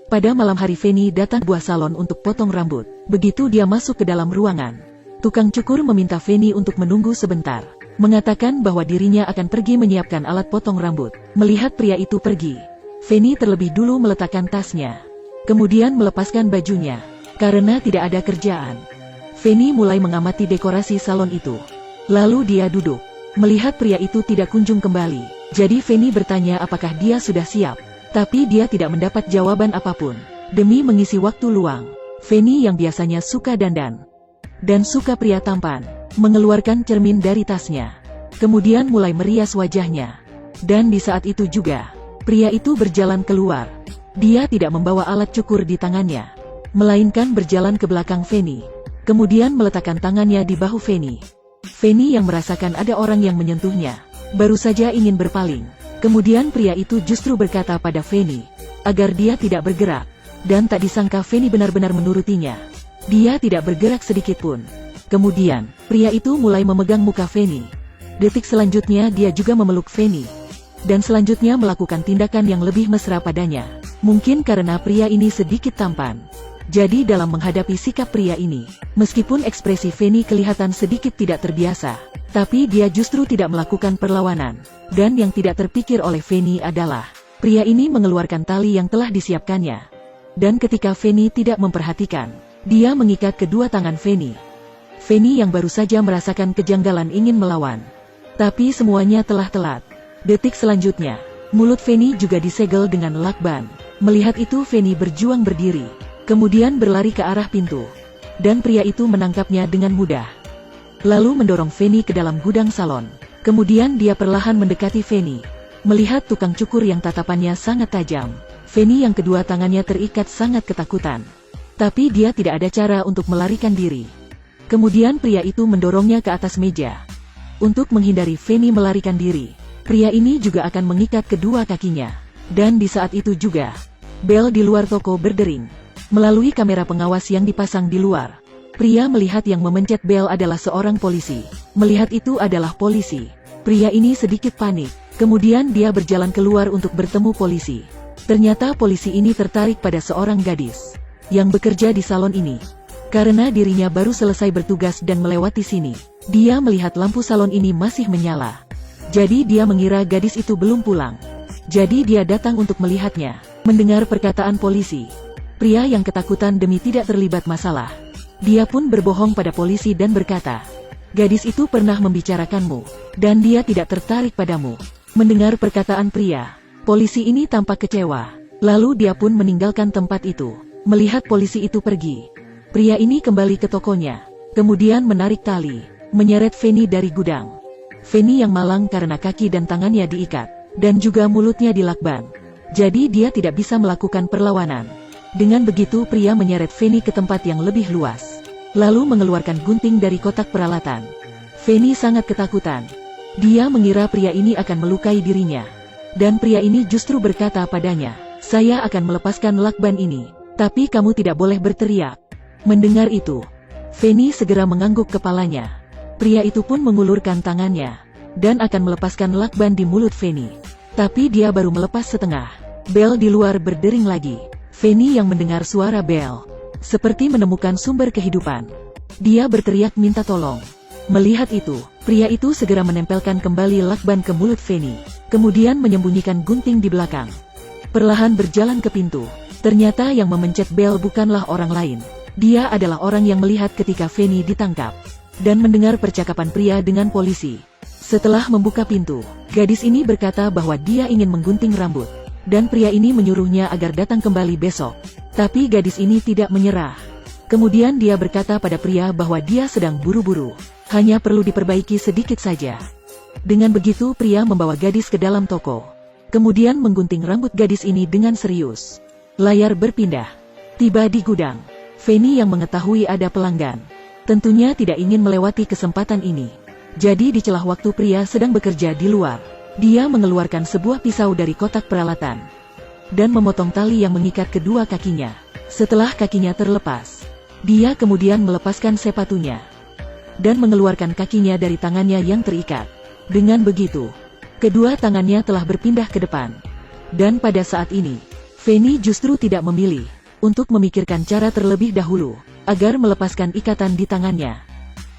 Pada malam hari Feni datang buah salon untuk potong rambut. Begitu dia masuk ke dalam ruangan, tukang cukur meminta Feni untuk menunggu sebentar. Mengatakan bahwa dirinya akan pergi menyiapkan alat potong rambut. Melihat pria itu pergi, Feni terlebih dulu meletakkan tasnya. Kemudian melepaskan bajunya. Karena tidak ada kerjaan, Feni mulai mengamati dekorasi salon itu. Lalu dia duduk. Melihat pria itu tidak kunjung kembali, jadi Feni bertanya apakah dia sudah siap. Tapi dia tidak mendapat jawaban apapun. Demi mengisi waktu luang, Feni yang biasanya suka dandan dan suka pria tampan, mengeluarkan cermin dari tasnya. Kemudian mulai merias wajahnya. Dan di saat itu juga, pria itu berjalan keluar. Dia tidak membawa alat cukur di tangannya, melainkan berjalan ke belakang Feni. Kemudian meletakkan tangannya di bahu Feni. Feni yang merasakan ada orang yang menyentuhnya, baru saja ingin berpaling. Kemudian pria itu justru berkata pada Feni agar dia tidak bergerak. Dan tak disangka Feni benar-benar menurutinya. Dia tidak bergerak sedikitpun. Kemudian, pria itu mulai memegang muka Feni. Detik selanjutnya dia juga memeluk Feni. Dan selanjutnya melakukan tindakan yang lebih mesra padanya. Mungkin karena pria ini sedikit tampan. Jadi dalam menghadapi sikap pria ini, meskipun ekspresi Feni kelihatan sedikit tidak terbiasa, tapi dia justru tidak melakukan perlawanan. Dan yang tidak terpikir oleh Feni adalah, pria ini mengeluarkan tali yang telah disiapkannya. Dan ketika Feni tidak memperhatikan, dia mengikat kedua tangan Feni. Feni yang baru saja merasakan kejanggalan ingin melawan. Tapi semuanya telah telat. Detik selanjutnya, mulut Feni juga disegel dengan lakban. Melihat itu Feni berjuang berdiri, kemudian berlari ke arah pintu. Dan pria itu menangkapnya dengan mudah. Lalu mendorong Feni ke dalam gudang salon. Kemudian dia perlahan mendekati Feni. Melihat tukang cukur yang tatapannya sangat tajam, Feni yang kedua tangannya terikat sangat ketakutan. Tapi dia tidak ada cara untuk melarikan diri. Kemudian pria itu mendorongnya ke atas meja. Untuk menghindari Feni melarikan diri, pria ini juga akan mengikat kedua kakinya. Dan di saat itu juga, bel di luar toko berdering. Melalui kamera pengawas yang dipasang di luar, pria melihat yang memencet bel adalah seorang polisi. Melihat itu adalah polisi. Pria ini sedikit panik. Kemudian dia berjalan keluar untuk bertemu polisi. Ternyata polisi ini tertarik pada seorang gadis yang bekerja di salon ini. Karena dirinya baru selesai bertugas dan melewati sini, dia melihat lampu salon ini masih menyala. Jadi dia mengira gadis itu belum pulang. Jadi dia datang untuk melihatnya. Mendengar perkataan polisi, pria yang ketakutan demi tidak terlibat masalah, dia pun berbohong pada polisi dan berkata, gadis itu pernah membicarakanmu, dan dia tidak tertarik padamu. Mendengar perkataan pria, polisi ini tampak kecewa. Lalu dia pun meninggalkan tempat itu. Melihat polisi itu pergi, pria ini kembali ke tokonya. Kemudian menarik tali, menyeret Feni dari gudang. Feni yang malang karena kaki dan tangannya diikat, dan juga mulutnya dilakban. Jadi dia tidak bisa melakukan perlawanan. Dengan begitu pria menyeret Feni ke tempat yang lebih luas. Lalu mengeluarkan gunting dari kotak peralatan. Feni sangat ketakutan. Dia mengira pria ini akan melukai dirinya. Dan pria ini justru berkata padanya, saya akan melepaskan lakban ini, tapi kamu tidak boleh berteriak. Mendengar itu, Feni segera mengangguk kepalanya. Pria itu pun mengulurkan tangannya, dan akan melepaskan lakban di mulut Feni. Tapi dia baru melepas setengah. Bel di luar berdering lagi. Feni yang mendengar suara bel, seperti menemukan sumber kehidupan. Dia berteriak minta tolong. Melihat itu, pria itu segera menempelkan kembali lakban ke mulut Feni, kemudian menyembunyikan gunting di belakang. Perlahan berjalan ke pintu. Ternyata yang memencet bel bukanlah orang lain. Dia adalah orang yang melihat ketika Feni ditangkap, dan mendengar percakapan pria dengan polisi. Setelah membuka pintu, gadis ini berkata bahwa dia ingin menggunting rambut, dan pria ini menyuruhnya agar datang kembali besok. Tapi gadis ini tidak menyerah. Kemudian dia berkata pada pria bahwa dia sedang buru-buru, hanya perlu diperbaiki sedikit saja. Dengan begitu pria membawa gadis ke dalam toko. Kemudian menggunting rambut gadis ini dengan serius. Layar berpindah. Tiba di gudang. Feni yang mengetahui ada pelanggan, tentunya tidak ingin melewati kesempatan ini. Jadi di celah waktu pria sedang bekerja di luar, dia mengeluarkan sebuah pisau dari kotak peralatan, dan memotong tali yang mengikat kedua kakinya. Setelah kakinya terlepas, dia kemudian melepaskan sepatunya, dan mengeluarkan kakinya dari tangannya yang terikat. Dengan begitu, kedua tangannya telah berpindah ke depan. Dan pada saat ini, Fanny justru tidak memilih untuk memikirkan cara terlebih dahulu agar melepaskan ikatan di tangannya,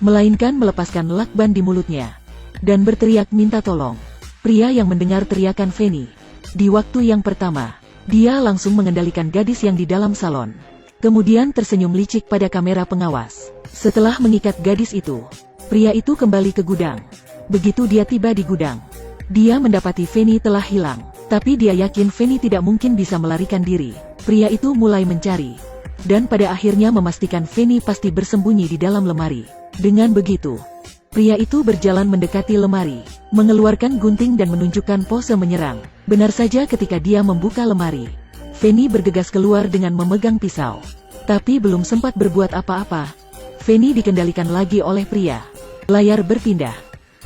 melainkan melepaskan lakban di mulutnya dan berteriak minta tolong. Pria yang mendengar teriakan Fanny di waktu yang pertama, dia langsung mengendalikan gadis yang di dalam salon. Kemudian tersenyum licik pada kamera pengawas. Setelah mengikat gadis itu, pria itu kembali ke gudang. Begitu dia tiba di gudang, dia mendapati Fanny telah hilang. Tapi dia yakin Fanny tidak mungkin bisa melarikan diri. Pria itu mulai mencari, dan pada akhirnya memastikan Fanny pasti bersembunyi di dalam lemari. Dengan begitu, pria itu berjalan mendekati lemari, mengeluarkan gunting dan menunjukkan pose menyerang. Benar saja ketika dia membuka lemari, Fanny bergegas keluar dengan memegang pisau. Tapi belum sempat berbuat apa-apa, Fanny dikendalikan lagi oleh pria. Layar berpindah.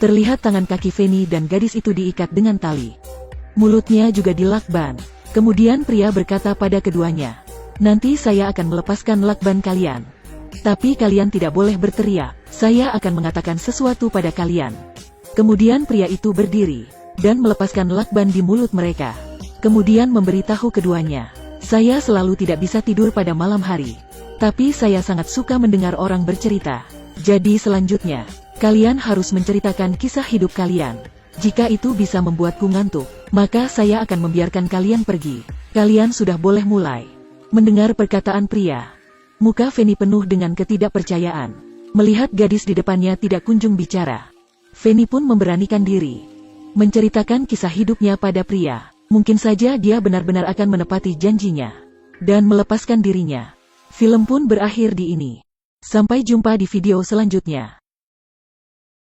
Terlihat tangan kaki Fanny dan gadis itu diikat dengan tali. Mulutnya juga dilakban. Kemudian pria berkata pada keduanya, "Nanti saya akan melepaskan lakban kalian. Tapi kalian tidak boleh berteriak. Saya akan mengatakan sesuatu pada kalian." Kemudian pria itu berdiri dan melepaskan lakban di mulut mereka. Kemudian memberitahu keduanya, "Saya selalu tidak bisa tidur pada malam hari. Tapi saya sangat suka mendengar orang bercerita. Jadi selanjutnya, kalian harus menceritakan kisah hidup kalian. Jika itu bisa membuatku ngantuk, maka saya akan membiarkan kalian pergi. Kalian sudah boleh mulai." Mendengar perkataan pria, muka Fanny penuh dengan ketidakpercayaan. Melihat gadis di depannya tidak kunjung bicara, Fanny pun memberanikan diri menceritakan kisah hidupnya pada pria. Mungkin saja dia benar-benar akan menepati janjinya dan melepaskan dirinya. Film pun berakhir di ini. Sampai jumpa di video selanjutnya.